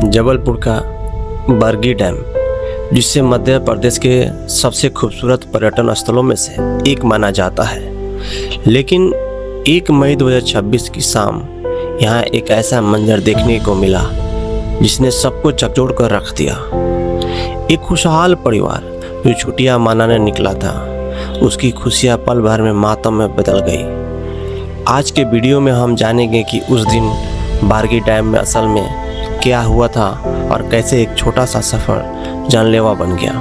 जबलपुर का बरगी डैम, जिसे मध्य प्रदेश के सबसे खूबसूरत पर्यटन स्थलों में से एक माना जाता है। लेकिन 1 मई 2026 की शाम यहाँ एक ऐसा मंजर देखने को मिला जिसने सबको झकझोर कर रख दिया। एक खुशहाल परिवार जो छुट्टियां मनाने निकला था, उसकी खुशियां पल भर में मातम में बदल गई। आज के वीडियो में हम जानेंगे कि उस दिन बरगी डैम में असल में क्या हुआ था और कैसे एक छोटा सा सफ़र जानलेवा बन गया।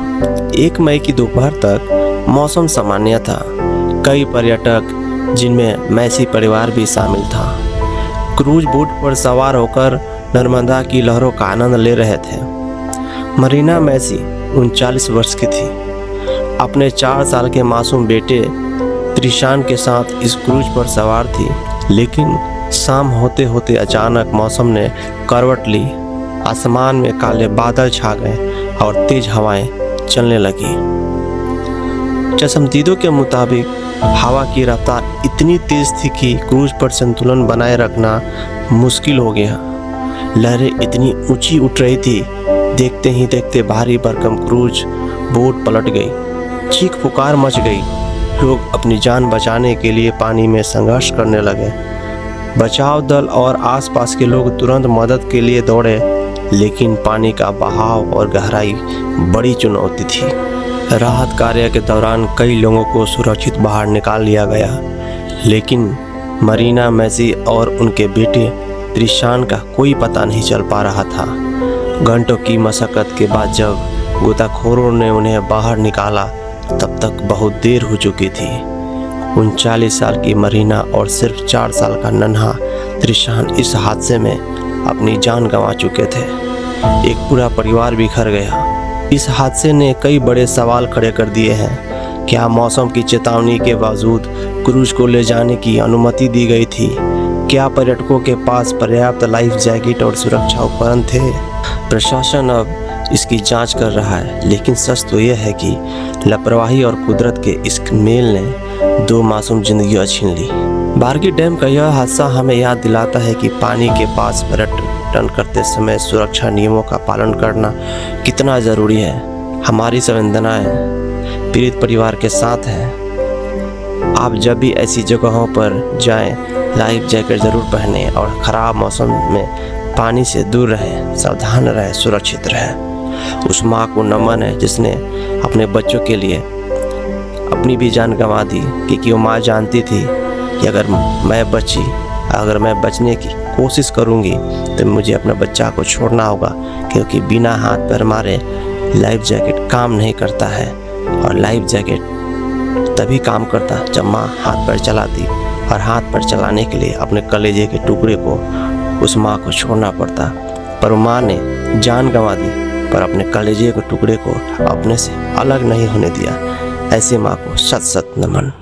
1 मई की दोपहर तक मौसम सामान्य था। कई पर्यटक, जिनमें मैसी परिवार भी शामिल था, क्रूज बोट पर सवार होकर नर्मदा की लहरों का आनंद ले रहे थे। मरीना मैसी 39 वर्ष की थी। अपने 4 साल के मासूम बेटे त्रिशान के साथ इस क्रूज पर सवार थी। लेकिन शाम होते होते अचानक मौसम ने करवट ली। आसमान में काले बादल छा गए और तेज हवाएं चलने लगी। चश्मदीदों के मुताबिक हवा की रफ्तार इतनी तेज थी कि क्रूज पर संतुलन बनाए रखना मुश्किल हो गया। लहरें इतनी ऊंची उठ रही थी, देखते ही देखते भारी भरकम क्रूज बोट पलट गई। चीख पुकार मच गई। लोग अपनी जान बचाने के लिए पानी में संघर्ष करने लगे। बचाव दल और आसपास के लोग तुरंत मदद के लिए दौड़े, लेकिन पानी का बहाव और गहराई बड़ी चुनौती थी। राहत कार्य के दौरान कई लोगों को सुरक्षित बाहर निकाल लिया गया, लेकिन मरीना मैसी और उनके बेटे त्रिशान का कोई पता नहीं चल पा रहा था। घंटों की मशक्कत के बाद जब गोताखोरों ने उन्हें बाहर निकाला, तब तक बहुत देर हो चुकी थी। 39 साल की मरीना और सिर्फ 4 साल का नन्हा त्रिशान इस हादसे में अपनी जान गंवा चुके थे। एक पूरा परिवार बिखर गया। इस हादसे ने कई बड़े सवाल खड़े कर दिए हैं। क्या मौसम की चेतावनी के बावजूद क्रूज को ले जाने की अनुमति दी गई थी? क्या पर्यटकों के पास पर्याप्त लाइफ जैकेट और सुरक्षा उपकरण थे? प्रशासन अब इसकी जांच कर रहा है, लेकिन सच तो यह है कि लापरवाही और कुदरत के इस मेल ने 2 मासूम जिंदगियां छीन ली। बरगी डैम का यह हादसा हमें याद दिलाता है कि पानी के पास पर्यटन करते समय सुरक्षा नियमों का पालन करना कितना ज़रूरी है। हमारी संवेदनाएं पीड़ित परिवार के साथ हैं। आप जब भी ऐसी जगहों पर जाएं, लाइफ जैकेट ज़रूर पहनें और ख़राब मौसम में पानी से दूर रहें। सावधान रहें, सुरक्षित रहें। उस माँ को नमन है जिसने अपने बच्चों के लिए अपनी भी जान गंवा दी, क्योंकि वो माँ जानती थी कि अगर मैं बचने की कोशिश करूँगी तो मुझे अपने बच्चा को छोड़ना होगा, क्योंकि बिना हाथ पैर मारे लाइफ जैकेट काम नहीं करता है। और लाइफ जैकेट तभी काम करता जब माँ हाथ पैर चलाती, और हाथ पैर चलाने के लिए अपने कलेजे के टुकड़े को उस माँ को छोड़ना पड़ता। पर माँ ने जान गंवा दी, पर अपने कलेजे के टुकड़े को अपने से अलग नहीं होने दिया। ऐसे माँ को सत सत नमन।